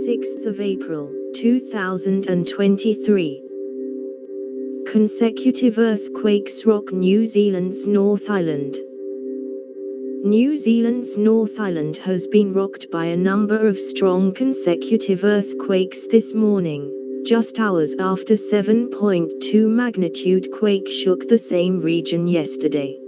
6th of April, 2023. Consecutive earthquakes rock New Zealand's North Island. New Zealand's North Island has been rocked by a number of strong consecutive earthquakes this morning, just hours after 7.2 magnitude quake shook the same region yesterday.